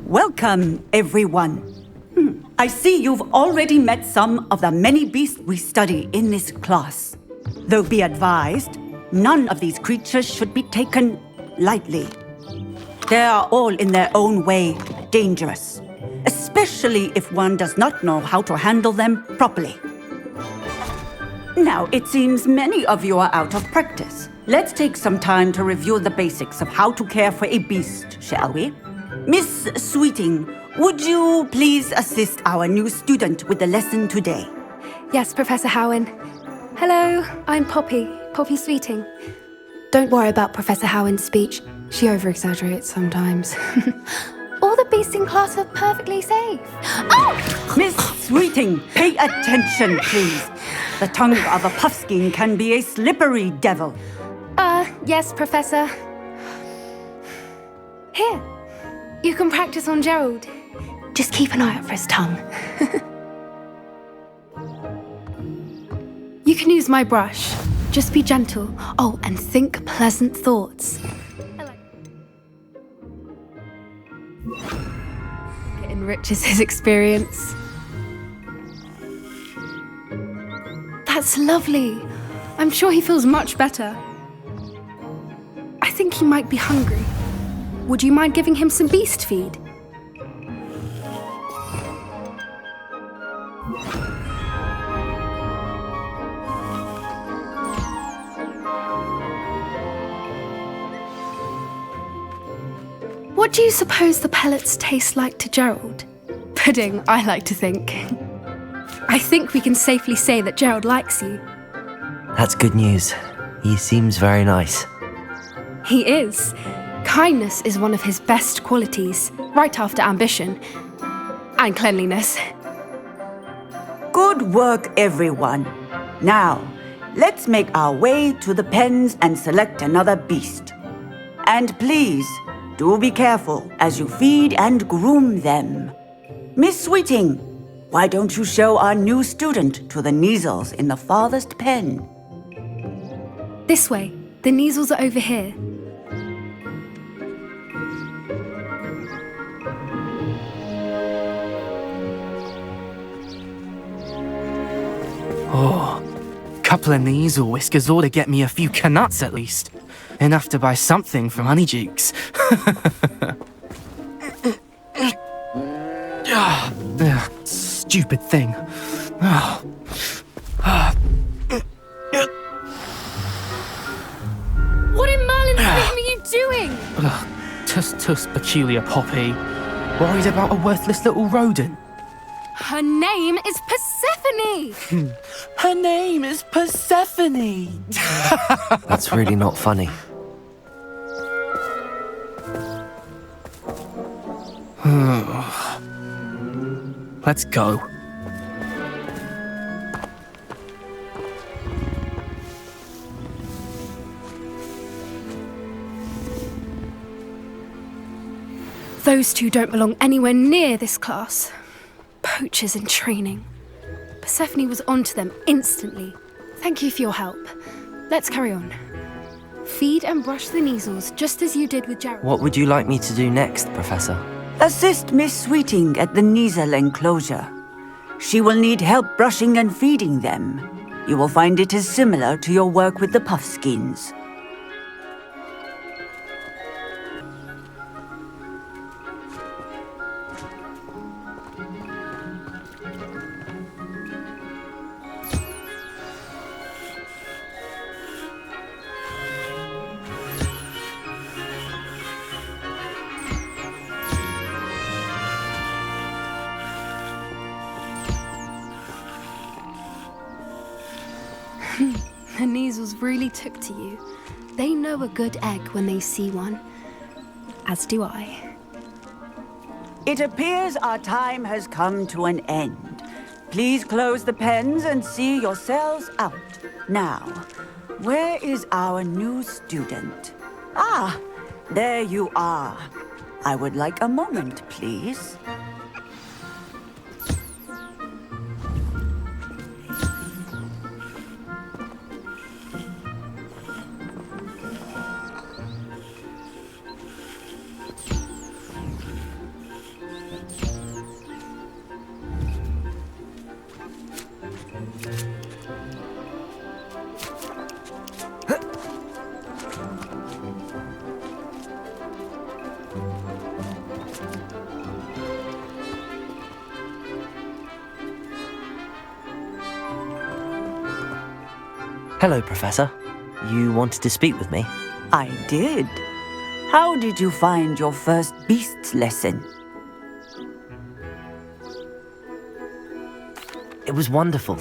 Welcome, everyone. I see you've already met some of the many beasts we study in this class. Though be advised, none of these creatures should be taken lightly. They are all in their own way dangerous, especially if one does not know how to handle them properly. Now, it seems many of you are out of practice. Let's take some time to review the basics of how to care for a beast, shall we? Miss Sweeting, would you please assist our new student with the lesson today? Yes, Professor Howen. Hello, I'm Poppy Sweeting. Don't worry about Professor Howen's speech. She over-exaggerates sometimes. All the beasts in class are perfectly safe. Oh! Miss Sweeting, pay attention, please. The tongue of a puffskein can be a slippery devil. Yes, Professor. Here, you can practice on Gerald. Just keep an eye out for his tongue. You can use my brush. Just be gentle. Oh, and think pleasant thoughts. It enriches his experience. That's lovely. I'm sure he feels much better. I think he might be hungry. Would you mind giving him some beast feed? What do you suppose the pellets taste like to Gerald? Pudding, I like to think. I think we can safely say that Gerald likes you. That's good news. He seems very nice. He is. Kindness is one of his best qualities, right after ambition. And cleanliness. Good work, everyone. Now, let's make our way to the pens and select another beast. And please, do be careful as you feed and groom them. Miss Sweeting, why don't you show our new student to the Kneazles in the farthest pen? This way. The Kneazles are over here. Oh, couple of Kneazle whiskers ought to get me a few canuts at least. Enough to buy something from Honeydukes. Stupid thing. What in Merlin's name are you doing? Tuss, peculiar Poppy. Worried about a worthless little rodent. Her name is Persephone! Her name is Persephone! That's really not funny. Let's go. Those two don't belong anywhere near this class. Poachers in training. Persephone was onto them instantly. Thank you for your help. Let's carry on. Feed and brush the Kneazles just as you did with Gerald. What would you like me to do next, Professor? Assist Miss Sweeting at the Kneazle enclosure. She will need help brushing and feeding them. You will find it is similar to your work with the puffskins. The Kneazles really took to you. They know a good egg when they see one. As do I. It appears our time has come to an end. Please close the pens and see yourselves out. Now, where is our new student? Ah, there you are. I would like a moment, please. Hello, Professor. You wanted to speak with me? I did. How did you find your first beasts lesson? It was wonderful.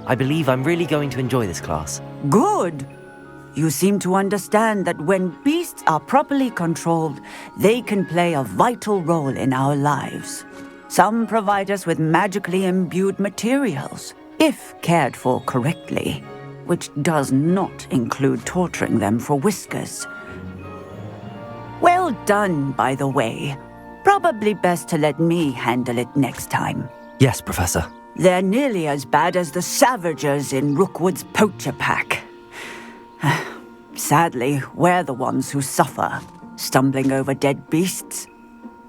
I believe I'm really going to enjoy this class. Good. You seem to understand that when beasts are properly controlled, they can play a vital role in our lives. Some provide us with magically imbued materials, if cared for correctly, which does not include torturing them for whiskers. Well done, by the way. Probably best to let me handle it next time. Yes, Professor. They're nearly as bad as the Savagers in Rookwood's poacher pack. Sadly, we're the ones who suffer, stumbling over dead beasts.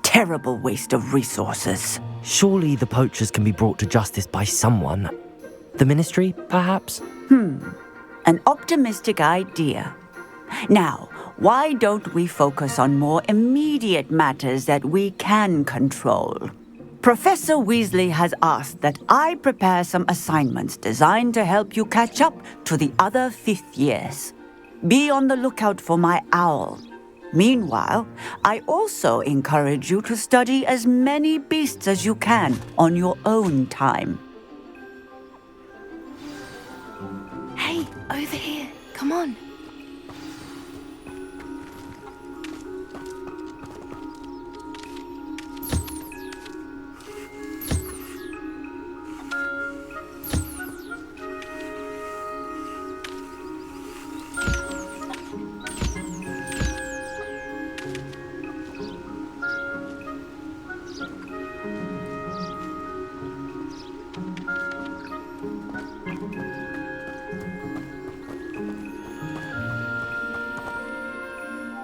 Terrible waste of resources. Surely the poachers can be brought to justice by someone. The Ministry, perhaps? An optimistic idea. Now, why don't we focus on more immediate matters that we can control? Professor Weasley has asked that I prepare some assignments designed to help you catch up to the other fifth years. Be on the lookout for my owl. Meanwhile, I also encourage you to study as many beasts as you can on your own time. Hey, over here. Come on.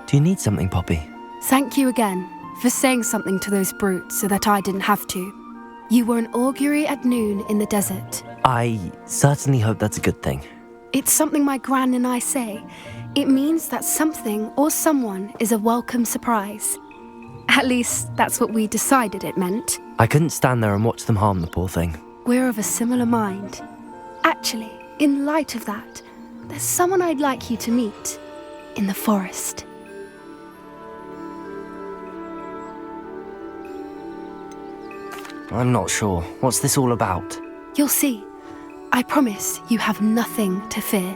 Do you need something, Poppy? Thank you again for saying something to those brutes so that I didn't have to. You were an augury at noon in the desert. I certainly hope that's a good thing. It's something my gran and I say. It means that something or someone is a welcome surprise. At least, that's what we decided it meant. I couldn't stand there and watch them harm the poor thing. We're of a similar mind. Actually, in light of that, there's someone I'd like you to meet in the forest. I'm not sure. What's this all about? You'll see. I promise you have nothing to fear.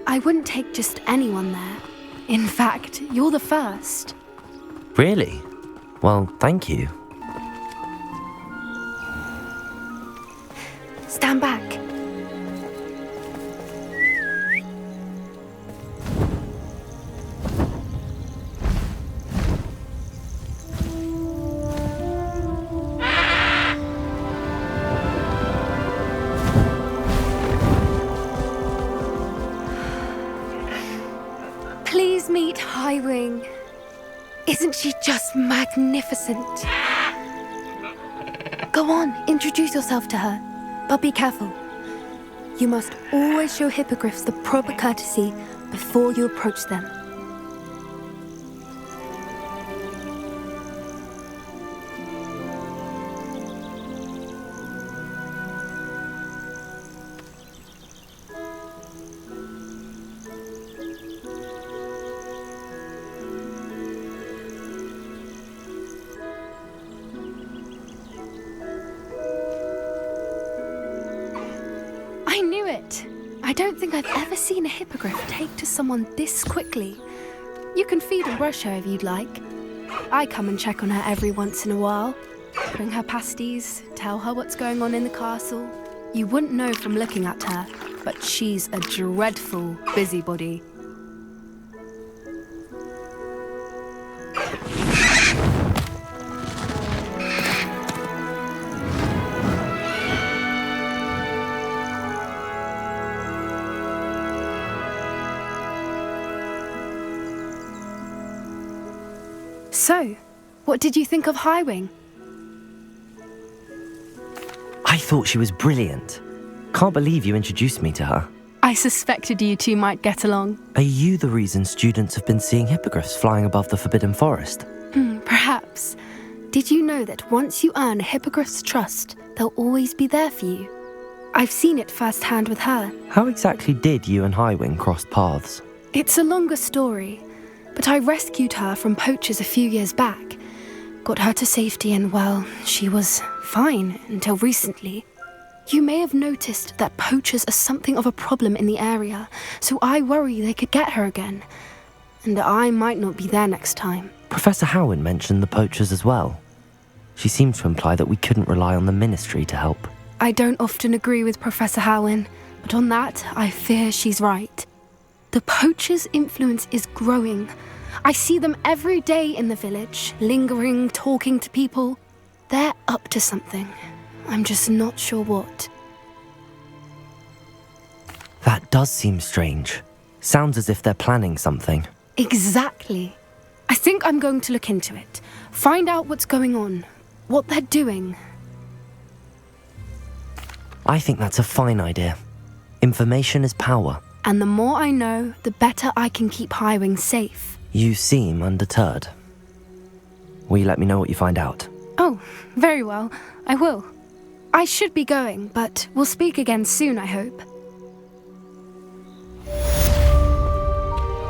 I wouldn't take just anyone there. In fact, you're the first. Really? Well, thank you. Stand back. Please meet Highwing. Isn't she just magnificent? Go on, introduce yourself to her, but be careful. You must always show hippogriffs the proper courtesy before you approach them. I knew it! I don't think I've ever seen a hippogriff take to someone this quickly. You can feed and brush her if you'd like. I come and check on her every once in a while. Bring her pasties, tell her what's going on in the castle. You wouldn't know from looking at her, but she's a dreadful busybody. So, what did you think of Highwing? I thought she was brilliant. Can't believe you introduced me to her. I suspected you two might get along. Are you the reason students have been seeing hippogriffs flying above the Forbidden Forest? Perhaps. Did you know that once you earn a hippogriff's trust, they'll always be there for you? I've seen it firsthand with her. How exactly did you and Highwing cross paths? It's a longer story, but I rescued her from poachers a few years back. Got her to safety and, well, she was fine until recently. You may have noticed that poachers are something of a problem in the area, so I worry they could get her again. And I might not be there next time. Professor Howin mentioned the poachers as well. She seemed to imply that we couldn't rely on the Ministry to help. I don't often agree with Professor Howin, but on that, I fear she's right. The poachers' influence is growing. I see them every day in the village, lingering, talking to people. They're up to something. I'm just not sure what. That does seem strange. Sounds as if they're planning something. Exactly. I think I'm going to look into it. Find out what's going on, what they're doing. I think that's a fine idea. Information is power. And the more I know, the better I can keep Highwing safe. You seem undeterred. Will you let me know what you find out? Oh, very well. I will. I should be going, but we'll speak again soon, I hope.